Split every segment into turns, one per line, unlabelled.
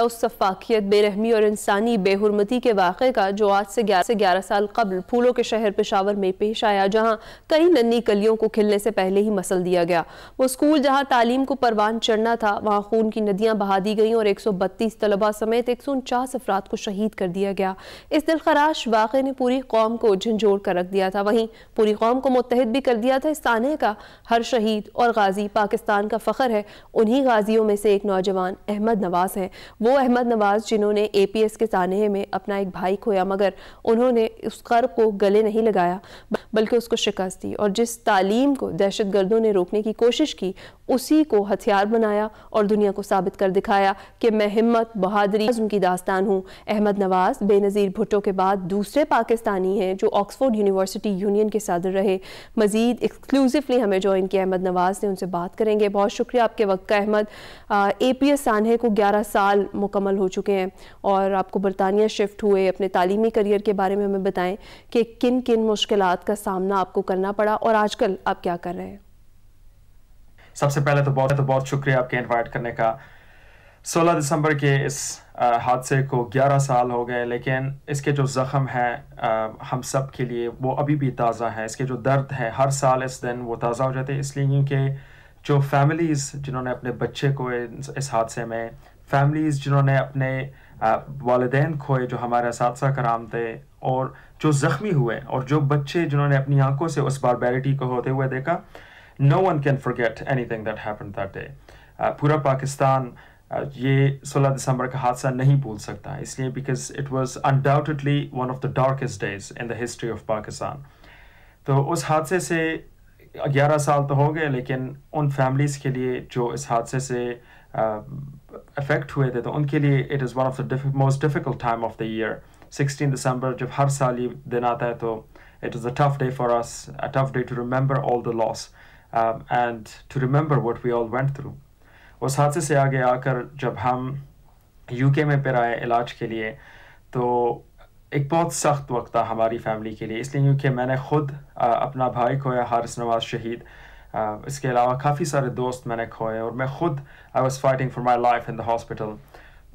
उस सफाकियत, बेरहमी और इंसानी बेहुरमती के वाक़े का जो आज से 11 साल कबल फूलों के शहर पेशावर में पेश आया, जहाँ कई नन्ही कलियों को खिलने से पहले ही मसल दिया गया। वो स्कूल जहाँ तालीम को परवान चढ़ना था, वहाँ खून की नदियाँ बहा दी गईं और 132 तलबा समेत 149 अफराद को शहीद कर दिया गया। इस दिलखराश वाक़े ने पूरी कौम को झंझोड़ कर रख दिया था, वहीं पूरी कौम को मुत्तहिद भी कर दिया था। इस ताने का हर शहीद और गाजी पाकिस्तान का फ़ख्र है। उन्हीं गाजियों में से एक नौजवान अहमद नवाज़ हैं। वो अहमद नवाज़ जिन्होंने APS के सानहे में अपना एक भाई खोया, मगर उन्होंने उस कर्ब को गले नहीं लगाया बल्कि उसको शिकस्त दी, और जिस तालीम को दहशतगर्दों ने रोकने की कोशिश की उसी को हथियार बनाया और दुनिया को साबित कर दिखाया कि मैं हिम्मत बहादुरी उनकी दास्तान हूँ। अहमद नवाज़ बेनज़ीर भुट्टो के बाद दूसरे पाकिस्तानी हैं जो ऑक्सफोर्ड यूनिवर्सिटी यूनियन के सदर रहे। मज़ीद एक्सक्लूसिवली हमें ज्वाइन किया अहमद नवाज़ ने, उनसे बात करेंगे। बहुत शुक्रिया आपके वक्त का अहमद। APS सानहे को 11 साल मुकम्मल हो चुके हैं और आपको बरतानिया शिफ्ट हुए। अपने तालीमी करियर के बारे में हमें बताएं कि किन किन मुश्किलात का सामना आपको करना पड़ा और आजकल आप क्या कर रहे हैं।
सबसे पहले तो बहुत शुक्रिया आपके इनवाइट करने का। 16 दिसंबर के इस हादसे को 11 साल हो गए, लेकिन इसके जो ज़ख्म है हम सब के लिए वो अभी भी ताज़ा है। इसके जो दर्द है हर साल इस दिन वो ताज़ा हो जाते हैं, इसलिए क्योंकि जो फैमिलीज़ जिन्होंने अपने बच्चे को इस हादसे में, फैमिलीज़ जिन्होंने अपने वालिदैन खोए जो हमारे असातिज़ा कराम थे, और जो ज़ख्मी हुए, और जो बच्चे जिन्होंने अपनी आंखों से उस बारबैरिटी को होते हुए देखा, no one can forget anything that happened that day. पूरा पाकिस्तान ये 16 दिसंबर का हादसा नहीं भूल सकता, इसलिए because it was undoubtedly one of the darkest days in the history of Pakistan. तो उस हादसे से 11 साल तो हो गए, लेकिन उन फैमिलीज़ के लिए जो इस हादसे से अफेक्ट हुए थे, तो उनके लिए it is one of the most difficult time of the year. 16 दिसंबर जब हर साल ये दिन आता है, तो it is a tough day for us, a tough day to remember all the loss. And to remember what we all went through. उस हादसे से आगे आकर जब हम UK में फिर आए इलाज के लिए, तो एक बहुत सख्त वक्त था हमारी फैमिली के लिए, इसलिए क्योंकि मैंने ख़ुद अपना भाई खोया, हारिस नवाज़ शहीद। इसके अलावा काफ़ी सारे दोस्त मैंने खोए, और मैं ख़ुद I was fighting for my life in the hospital.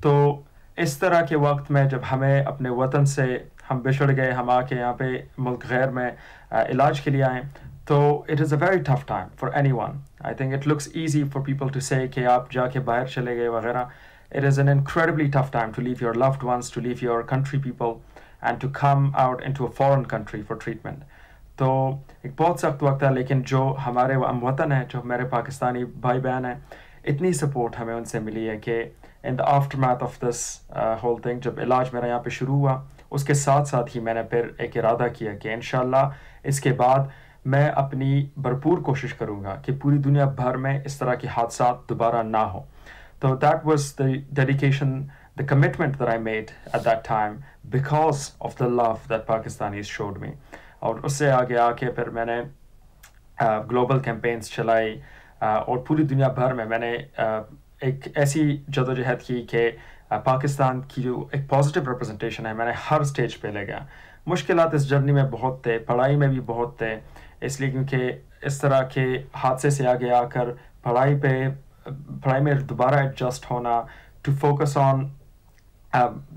तो इस तरह के वक्त में जब हमें अपने वतन से हम बिछड़ गए, हम आके यहाँ पे मुल्क गैर में इलाज के लिए आए, तो it is a very tough time for anyone. I think it looks easy for people to say कि आप जाके बाहर चले गए वगैरह. It is an incredibly tough time to leave your loved ones, to leave your country people, and to come out into a foreign country for treatment. तो एक बहुत सख्त वक्त है, लेकिन जो हमारे हमवतन हैं, जो हमारे पाकिस्तानी भाई बहन हैं, इतनी सपोर्ट हमें उनसे मिली है कि in the aftermath of this whole thing, जब इलाज मेरा यहाँ पे शुरू हुआ, उसके साथ साथ ही मैंने फिर एक इरादा किया कि इंशाल्लाह इसके बाद मैं अपनी भरपूर कोशिश करूँगा कि पूरी दुनिया भर में इस तरह के हादसा दोबारा ना हो। तो that was the dedication, the commitment that I made at that time because of the love that Pakistanis showed me. और उससे आगे आके फिर मैंने ग्लोबल कैंपेन्स चलाई, और पूरी दुनिया भर में मैंने एक ऐसी जदोजहद की कि पाकिस्तान की जो एक पॉजिटिव रिप्रेजेंटेशन है मैंने हर स्टेज पे ले गया। मुश्किलात इस जर्नी में बहुत थे, पढ़ाई में भी बहुत थे, इसलिए क्योंकि इस तरह के हादसे से आगे आकर पढ़ाई में दोबारा एडजस्ट होना, to focus on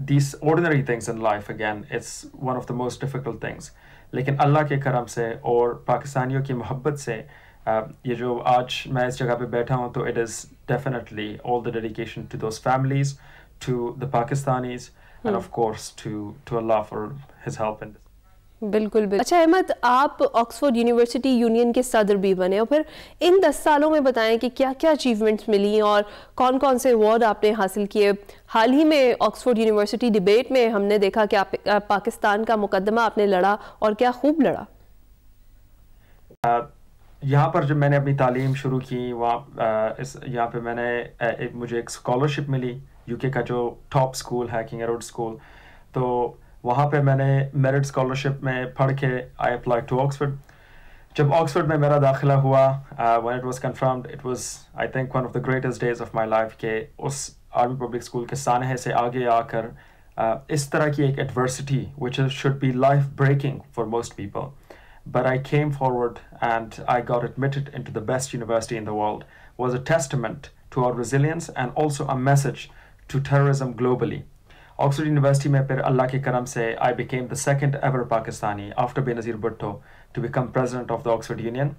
these ordinary things in life again, it's one of the most difficult things. लेकिन अल्लाह के करम से और पाकिस्तानियों की मोहब्बत से ये जो आज मैं इस जगह पे बैठा हूँ, तो it is definitely all the dedication to those families, to the Pakistanis, and of course to Allah for his help in this.
बिल्कुल। अच्छा अहमद, आप ऑक्सफोर्ड यूनिवर्सिटी यूनियन के सदर भी बने, और फिर इन 10 सालों में बताएं कि क्या क्या अचीवमेंट्स मिली और कौन कौन से अवार्ड आपने हासिल किए। हाल ही में ऑक्सफोर्ड यूनिवर्सिटी डिबेट में हमने देखा कि आप पाकिस्तान का मुकदमा आपने लड़ा, और क्या खूब लड़ा।
यहाँ पर जब मैंने अपनी तालीम शुरू की, यहाँ पे मुझे एक स्कॉलरशिप मिली UK का जो टॉप स्कूल है, किंग एडवर्ड स्कूल। तो वहाँ पे मैंने मेरिट स्कॉलरशिप में पढ़ के आई अप्लाई टू ऑक्सफोर्ड। जब ऑक्सफोर्ड में मेरा दाखिला हुआ, when it was confirmed, it was I think one of the greatest days of my life के उस आर्मी पब्लिक स्कूल के सानहे से आगे आकर इस तरह की एक adversity which should be life breaking for most people, but I came forward and I got admitted into the best university in the world, was a testament to our resilience and also a message to terrorism globally. Oxford University में फिर अल्लाह के करम से I became the second ever Pakistani after Benazir Bhutto to become president of the Oxford Union.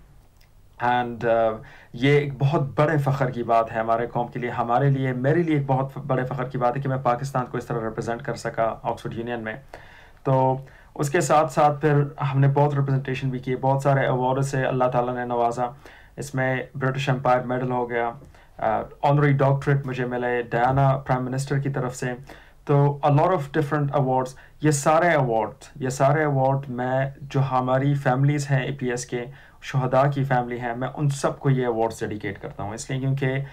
And ये एक बहुत बड़े फ़ख्र की बात है हमारे कौम के लिए, हमारे लिए, मेरे लिए एक बहुत बड़े फ़ख्र की बात है कि मैं पाकिस्तान को इस तरह रिप्रेजेंट कर सका ऑक्सफोर्ड यूनियन में. तो उसके साथ साथ फिर हमने बहुत रिप्रेजेंटेशन भी की, बहुत सारे अवार्ड से अल्लाह ताला ने नवाजा. इसमें ब्रिटिश एम्पायर मेडल हो गया, ऑनरी डॉक्टरेट मुझे मिले डायना प्राइम मिनिस्टर की तरफ से. तो a lot of different awards, ये सारे अवार्ड मैं जो हमारी फैमिलीज़ हैं APS के शुहदा की फैमिली है, मैं उन सबको ये अवार्ड्स डेडिकेट करता हूँ. इसलिए क्योंकि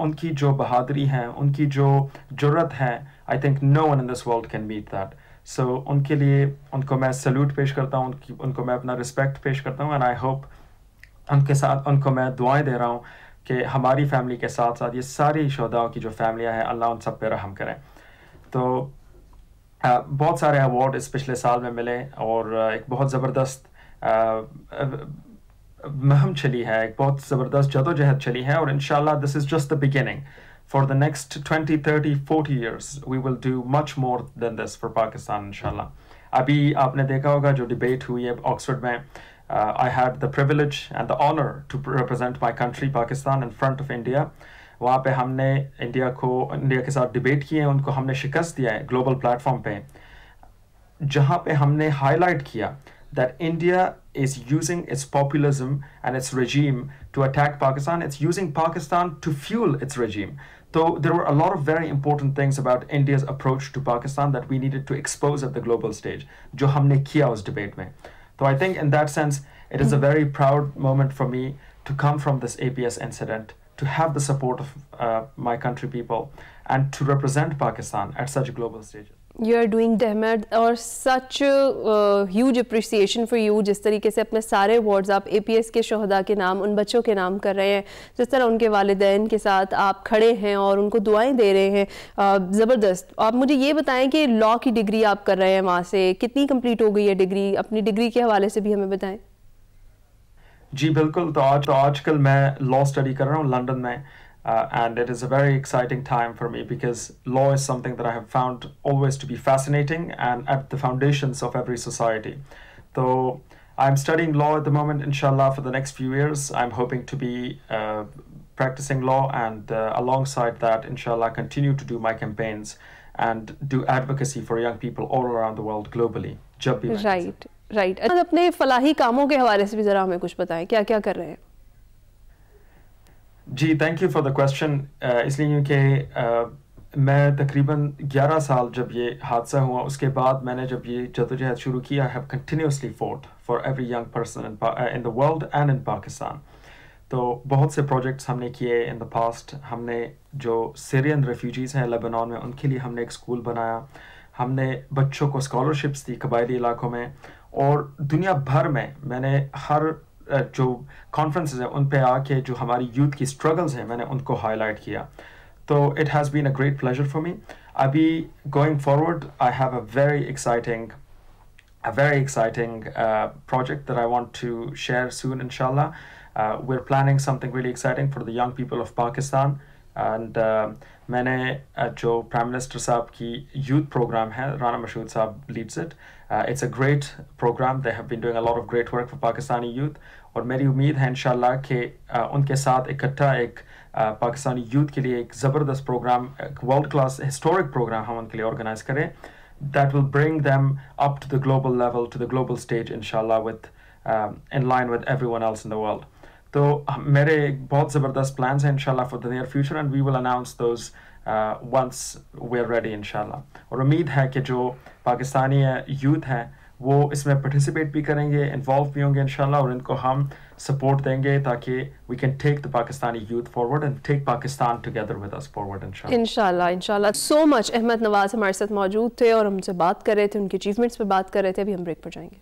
उनकी जो बहादुरी है, उनकी जो जुर्रत है, I think no one in this world can beat that. So उनके लिए उनको मैं सल्यूट पेश करता हूँ, उनको मैं अपना रिस्पेक्ट पेश करता हूँ. एंड आई होप उनके साथ उनको मैं दुआएं दे रहा हूँ कि हमारी फैमिली के साथ साथ ये सारी शुहदाओं की जो फैमिलियाँ हैं, अल्लाह उन सब पे रहम करें. तो बहुत सारे अवार्ड इस पिछले साल में मिले और एक बहुत ज़बरदस्त मुहिम चली है, एक बहुत ज़बरदस्त जदोजहद चली है. और इंशाल्लाह this is just the beginning. For the next 20, 30, 40 years we will do much more than this for Pakistan इंशाल्लाह. अभी आपने देखा होगा जो डिबेट हुई है ऑक्सफोर्ड में, I had the privilege and the honour to represent my country Pakistan in front of India. वहाँ पे हमने इंडिया के साथ डिबेट किए हैं, उनको हमने शिकस्त दिया है ग्लोबल प्लेटफॉर्म पे, जहाँ पे हमने हाईलाइट किया that India is using its populism and its regime to attack Pakistan. It's using Pakistan to fuel its regime. So there were a lot of very important things about India's approach to Pakistan that we needed to expose at the global stage, जो हमने किया उस debate में. So I think in that sense, it is a very proud moment for me to come from this APS incident, to have the support of my country people, and to represent Pakistan at such global stages.
You are doing Ahmed, और such huge appreciation for you. जिस तरीके से अपने सारे awards आप APS के शोहदा के नाम, उन बच्चों के नाम कर रहे हैं, जिस तरह उनके वालिदैन के साथ आप खड़े हैं और उनको दुआएं दे रहे हैं, ज़बरदस्त. आप मुझे ये बताएं कि लॉ की डिग्री आप कर रहे हैं, वहाँ से कितनी कंप्लीट हो गई है डिग्री? अपनी डिग्री के हवाले से भी हमें बताएं.
जी बिल्कुल. तो आजकल मैं लॉ स्टडी कर रहा हूँ लंदन में. And it is a very exciting time for me because law is something that I have found always to be fascinating and at the foundations of every society. So I'm studying law at the moment, inshallah, for the next few years. I'm hoping to be practicing law and alongside that, inshallah, continue to do my campaigns and do advocacy for young people all around the world globally.
Right. अपने फलाही कामों के हवाले से भी ज़रा हमें कुछ बताएं, क्या क्या कर रहे हैं?
जी thank you for the question. इसलिए क्योंकि मैं तकरीबन 11 साल जब ये हादसा हुआ उसके बाद मैंने जब ये जदोजहद शुरू की, I have continuously fought for every young person in the world and in Pakistan. तो बहुत से प्रोजेक्ट्स हमने किए इन द पास्ट. हमने जो सीरियन रेफ्यूजीज़ हैं लेबनान में, उनके लिए हमने एक स्कूल बनाया. हमने बच्चों को स्कॉलरशिप्स दी कबायली इलाकों में, और दुनिया भर में मैंने हर जो कॉन्फ्रेंसेस हैं उन पे आके जो हमारी यूथ की स्ट्रगल्स हैं मैंने उनको हाईलाइट किया. तो it has been a great pleasure for me. अभी going forward I have a very exciting project that I want to share soon, inshallah. We're planning something really exciting for the young people of Pakistan. And मैंने जो prime minister साहब की youth programme है, राना मशहूद साहब leads it. It's a great program. They have been doing a lot of great work for Pakistani youth. और मेरी उम्मीद है इंशाल्लाह कि उनके साथ इकट्ठा एक पाकिस्तानी यूथ के लिए एक ज़बरदस्त प्रोग्राम, एक वर्ल्ड क्लास हिस्टोरिक प्रोग्राम हम उनके लिए ऑर्गेनाइज करें. That will bring them up to the global level, to the global stage, inshallah, with in line with everyone else in the world. तो मेरे बहुत ज़बरदस्त plans हैं इंशाल्लाह for the near future, and we will announce those once we're ready इंशाल्लाह. और उम्मीद है कि जो पाकिस्तानी यूथ हैं वो इसमें participate भी करेंगे, involve भी होंगे इंशाल्लाह, और इनको हम support देंगे ताकि we can take the Pakistani youth forward and take Pakistan together with us forward इंशाल्लाह. So much. अहमद नवाज हमारे साथ मौजूद थे और हमसे बात कर रहे थे, उनके achievements पे बात कर रहे थे. अभी हम ब्रेक पर जाएंगे.